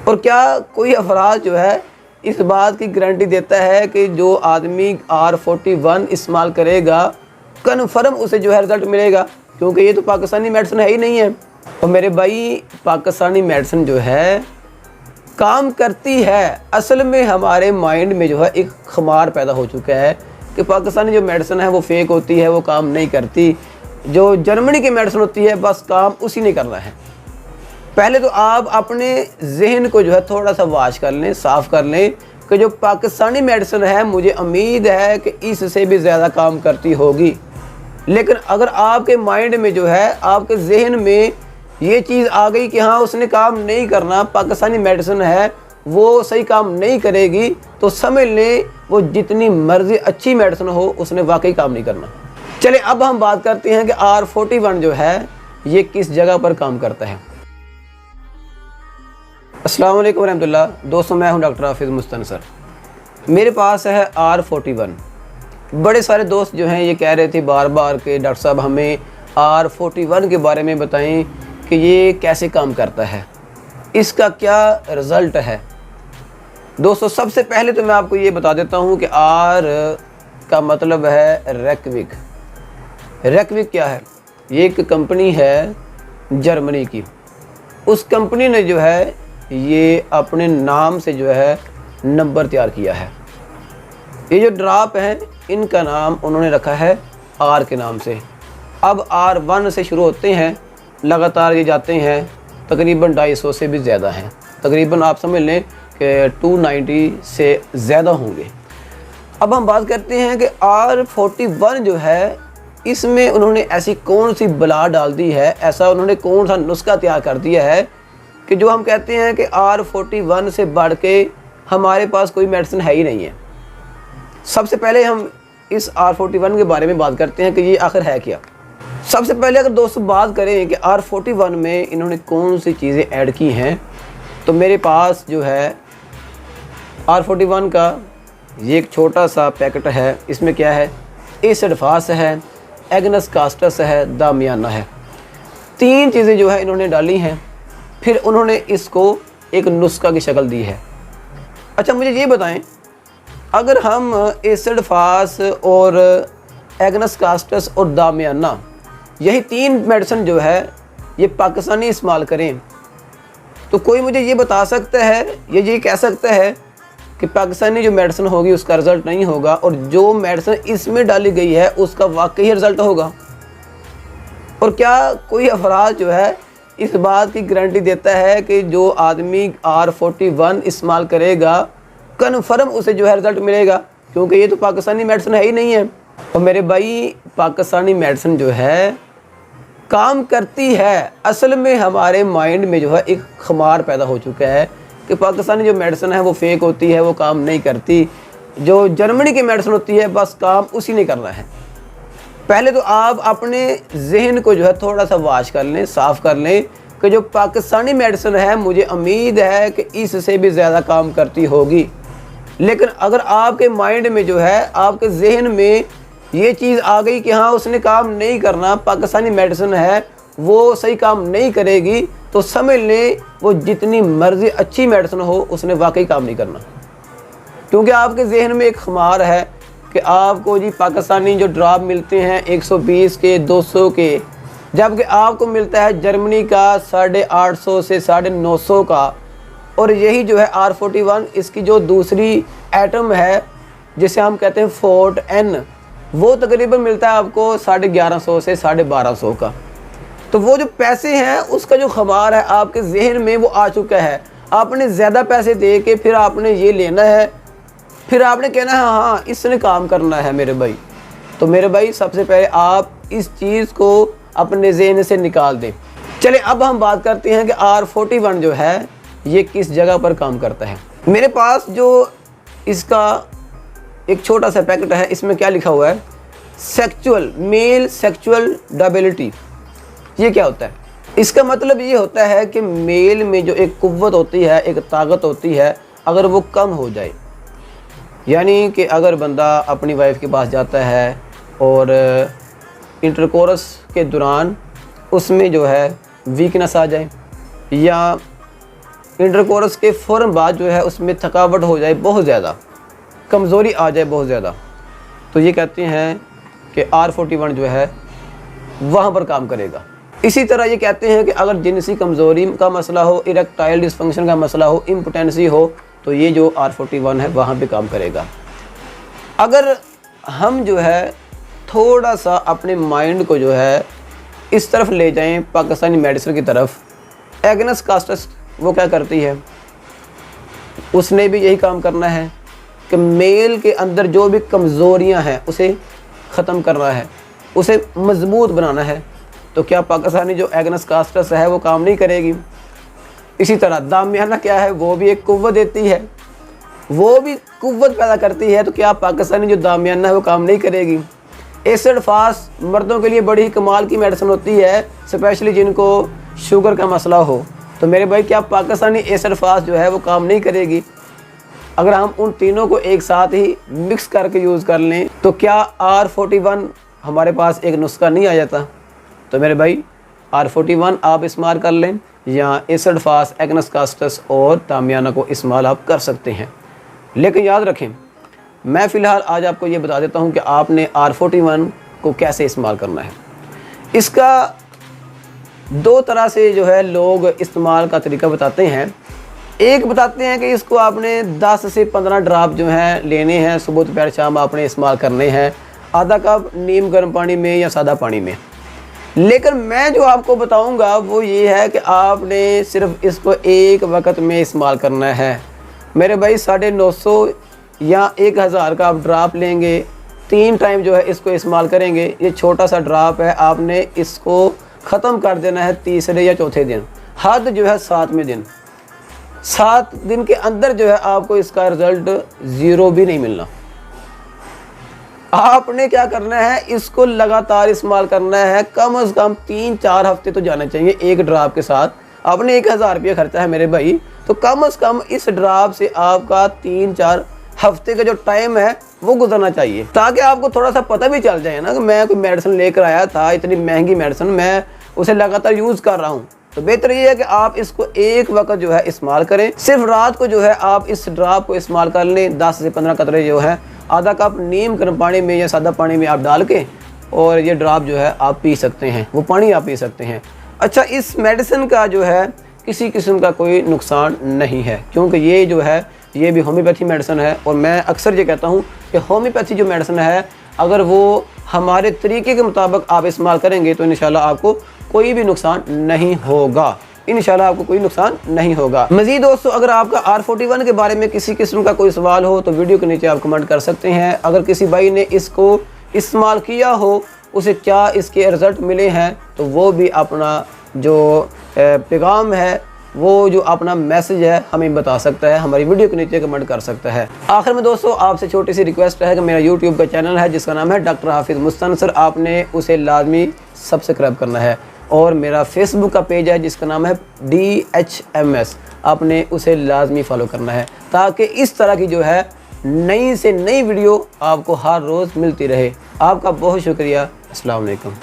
और क्या कोई अफराद जो है इस बात की गारंटी देता है कि जो आदमी R41 इस्तेमाल करेगा कन्फर्म उसे जो है रिज़ल्ट मिलेगा? क्योंकि ये तो पाकिस्तानी मेडिसिन है ही नहीं है। और मेरे भाई, पाकिस्तानी मेडिसिन जो है काम करती है। असल में हमारे माइंड में जो है एक खुमार पैदा हो चुका है कि पाकिस्तानी जो मेडिसिन है वो फेक होती है, वो काम नहीं करती। जो जर्मनी की मेडिसिन होती है बस काम उसी ने करना है। पहले तो आप अपने जहन को जो है थोड़ा सा वाश कर लें, साफ़ कर लें कि जो पाकिस्तानी मेडिसिन है मुझे उम्मीद है कि इससे भी ज़्यादा काम करती होगी। लेकिन अगर आपके माइंड में जो है, आपके जहन में ये चीज़ आ गई कि हाँ उसने काम नहीं करना, पाकिस्तानी मेडिसिन है वो सही काम नहीं करेगी, तो समझ लें वो जितनी मर्जी अच्छी मेडिसिन हो उसने वाकई काम नहीं करना। चलिए अब हम बात करते हैं कि R41 जो है ये किस जगह पर काम करता है। अस्सलाम वालेकुम रहमतुल्लाह। दोस्तों, मैं हूं डॉक्टर हाफिज़ मुस्तनसर। मेरे पास है R41। बड़े सारे दोस्त जो हैं ये कह रहे थे बार बार कि डॉक्टर साहब हमें R41 के बारे में बताएं कि ये कैसे काम करता है, इसका क्या रिज़ल्ट है। दोस्तों, सबसे पहले तो मैं आपको ये बता देता हूँ कि R का मतलब है रेकविक। रेकविक क्या है? ये एक कंपनी है जर्मनी की। उस कंपनी ने जो है ये अपने नाम से जो है नंबर तैयार किया है। ये जो ड्रॉप हैं इनका नाम उन्होंने रखा है R के नाम से। अब R1 से शुरू होते हैं, लगातार ये जाते हैं, तकरीबन 250 से भी ज़्यादा हैं। तकरीबन आप समझ लें कि 290 से ज़्यादा होंगे। अब हम बात करते हैं कि R41 जो है इसमें उन्होंने ऐसी कौन सी बला डाल दी है, ऐसा उन्होंने कौन सा नुस्खा तैयार कर दिया है कि जो हम कहते हैं कि R41 से बढ़ के हमारे पास कोई मेडिसिन है ही नहीं है। सबसे पहले हम इस R41 के बारे में बात करते हैं कि ये आखिर है क्या। सबसे पहले अगर दोस्तों बात करें कि R41 में इन्होंने कौन सी चीज़ें ऐड की हैं, तो मेरे पास जो है R41 का ये एक छोटा सा पैकेट है। इसमें क्या है? एसिडफास है, एग्नस कास्टस है, दामियाना है। 3 चीज़ें जो है इन्होंने डाली हैं, फिर उन्होंने इसको एक नुस्खा की शक्ल दी है। अच्छा, मुझे ये बताएं, अगर हम एसिडफास और एग्नस कास्टस और दामियाना यही 3 मेडिसिन जो है ये पाकिस्तानी इस्तेमाल करें, तो कोई मुझे ये बता सकता है, ये कह सकता है कि पाकिस्तानी जो मेडिसिन होगी उसका रिज़ल्ट नहीं होगा और जो मेडिसिन इसमें डाली गई है उसका वाकई रिज़ल्ट होगा? और क्या कोई अफराद जो है इस बात की गारंटी देता है कि जो आदमी R41 इस्तेमाल करेगा कन्फर्म उसे जो है रिज़ल्ट मिलेगा? क्योंकि ये तो पाकिस्तानी मेडिसिन है ही नहीं है। और मेरे भाई, पाकिस्तानी मेडिसिन जो है काम करती है। असल में हमारे माइंड में जो है एक खुमार पैदा हो चुका है कि पाकिस्तानी जो मेडिसिन है वो फेक होती है, वो काम नहीं करती। जो जर्मनी की मेडिसिन होती है बस काम उसी ने करना है। पहले तो आप अपने जहन को जो है थोड़ा सा वाश कर लें, साफ़ कर लें कि जो पाकिस्तानी मेडिसिन है मुझे उम्मीद है कि इससे भी ज़्यादा काम करती होगी। लेकिन अगर आपके माइंड में जो है, आपके जहन में ये चीज़ आ गई कि हाँ उसने काम नहीं करना, पाकिस्तानी मेडिसिन है वो सही काम नहीं करेगी, तो समझ लें वो जितनी मर्जी अच्छी मेडिसिन हो उसने वाकई काम नहीं करना। क्योंकि आपके जहन में एक खुमार है कि आपको जी पाकिस्तानी जो ड्रॉप मिलते हैं 120 के, 200 के, जबकि आपको मिलता है जर्मनी का 850 से 950 का। और यही जो है R41 इसकी जो दूसरी एटम है जिसे हम कहते हैं फोर्ट N, वो तकरीबन मिलता है आपको 1150 से 1250 का। तो वो जो पैसे हैं उसका जो खुमार है आपके जहन में वो आ चुका है। आपने ज़्यादा पैसे दे के फिर आपने ये लेना है, फिर आपने कहना है हाँ इसने काम करना है मेरे भाई। तो मेरे भाई, सबसे पहले आप इस चीज़ को अपने जहन से निकाल दें। चलिए अब हम बात करते हैं कि R41 जो है ये किस जगह पर काम करता है। मेरे पास जो इसका एक छोटा सा पैकेट है, इसमें क्या लिखा हुआ है? Sexual male sexual debility. ये क्या होता है? इसका मतलब ये होता है कि मेल में जो एक कुव्वत होती है, एक ताकत होती है, अगर वो कम हो जाए, यानी कि अगर बंदा अपनी वाइफ के पास जाता है और इंटरकोरस के दौरान उसमें जो है वीकनेस आ जाए, या इंटरकोर्स के फ़ौरन बाद जो है उसमें थकावट हो जाए बहुत ज़्यादा, कमज़ोरी आ जाए बहुत ज़्यादा, तो ये कहते हैं कि R41 जो है वहाँ पर काम करेगा। इसी तरह ये कहते हैं कि अगर जिनसी कमज़ोरी का मसला हो, इरेक्टाइल डिस्फंक्शन का मसला हो, इम्पोटेंसी हो, तो ये जो R41 है वहाँ पे काम करेगा। अगर हम जो है थोड़ा सा अपने माइंड को जो है इस तरफ ले जाएं पाकिस्तानी मेडिसिन की तरफ, एग्नेस कास्टस वो क्या करती है, उसने भी यही काम करना है कि मेल के अंदर जो भी कमज़ोरियां हैं उसे ख़त्म करना है, उसे मजबूत बनाना है। तो क्या पाकिस्तानी जो एग्नेस कास्टस है वो काम नहीं करेगी? इसी तरह दामियाना क्या है, वो भी एक कुव्वत देती है, वो भी कुव्वत पैदा करती है। तो क्या पाकिस्तानी जो दामियाना है वो काम नहीं करेगी? एसिड फास्ट मर्दों के लिए बड़ी ही कमाल की मेडिसिन होती है, स्पेशली जिनको शुगर का मसला हो। तो मेरे भाई क्या पाकिस्तानी एसिड फास्ट जो है वो काम नहीं करेगी? अगर हम उन तीनों को एक साथ ही मिक्स करके यूज़ कर लें तो क्या R41 हमारे पास एक नुस्खा नहीं आ जाता? तो मेरे भाई R41 आप इस्तेमाल कर लें, या एसिड फास्ट, एग्नेस कास्टस और दामियाना को इस्तेमाल आप कर सकते हैं। लेकिन याद रखें, मैं फ़िलहाल आज आपको ये बता देता हूँ कि आपने R41 को कैसे इस्तेमाल करना है। इसका दो तरह से जो है लोग इस्तेमाल का तरीका बताते हैं। एक बताते हैं कि इसको आपने 10 से 15 ड्राप जो हैं लेने हैं, सुबह दोपहर शाम आपने इस्तेमाल करने हैं, आधा कप नीम गर्म पानी में या सादा पानी में। लेकिन मैं जो आपको बताऊंगा वो ये है कि आपने सिर्फ इसको एक वक्त में इस्तेमाल करना है। मेरे भाई 950 या 1000 का आप ड्राप लेंगे, 3 टाइम जो है इसको इस्तेमाल करेंगे। ये छोटा सा ड्राप है, आपने इसको ख़त्म कर देना है तीसरे या चौथे दिन, हद जो है 7वें दिन। 7 दिन के अंदर जो है आपको इसका रिज़ल्ट 0 भी नहीं मिलना। आपने क्या करना है, इसको लगातार इस्तेमाल करना है, कम से कम 3-4 हफ्ते तो जाना चाहिए एक ड्राप के साथ। आपने 1000 रुपये खर्चा है मेरे भाई, तो कम से कम इस ड्राप से आपका 3-4 हफ्ते का जो टाइम है वो गुजरना चाहिए, ताकि आपको थोड़ा सा पता भी चल जाए ना कि मैं कोई मेडिसिन लेकर आया था, इतनी महंगी मेडिसिन, मैं उसे लगातार यूज़ कर रहा हूँ। तो बेहतर ये है कि आप इसको एक वक्त जो है इस्तेमाल करें। सिर्फ रात को जो है आप इस ड्राप को इस्तेमाल कर लें, 10 से 15 कतरे जो है आधा कप नीम गर्म पानी में या सादा पानी में आप डाल के, और ये ड्राप जो है आप पी सकते हैं, वो पानी आप पी सकते हैं। अच्छा, इस मेडिसिन का जो है किसी किस्म का कोई नुकसान नहीं है, क्योंकि ये जो है ये भी होम्योपैथी मेडिसिन है। और मैं अक्सर ये कहता हूँ कि होम्योपैथी जो मेडिसिन है, अगर वो हमारे तरीके के मुताबिक आप इस्तेमाल करेंगे तो इंशाल्लाह आपको कोई भी नुकसान नहीं होगा, इंशाल्लाह आपको कोई नुकसान नहीं होगा। मज़ीद दोस्तों, अगर आपका R41 के बारे में किसी किस्म का कोई सवाल हो तो वीडियो के नीचे आप कमेंट कर सकते हैं। अगर किसी भाई ने इसको इस्तेमाल किया हो, उसे क्या इसके रिज़ल्ट मिले हैं, तो वो भी अपना जो पैगाम है, वो जो अपना मैसेज है हमें बता सकता है, हमारी वीडियो के नीचे कमेंट कर सकता है। आखिर में दोस्तों आपसे छोटी सी रिक्वेस्ट है कि मेरा YouTube का चैनल है जिसका नाम है डॉक्टर हाफिज़ मुस्तनसर, आपने उसे लाजमी सब्सक्राइब करना है। और मेरा फेसबुक का पेज है जिसका नाम है DHMS, आपने उसे लाजमी फॉलो करना है, ताकि इस तरह की जो है नई से नई वीडियो आपको हर रोज़ मिलती रहे। आपका बहुत शुक्रिया। अस्सलाम वालेकुम।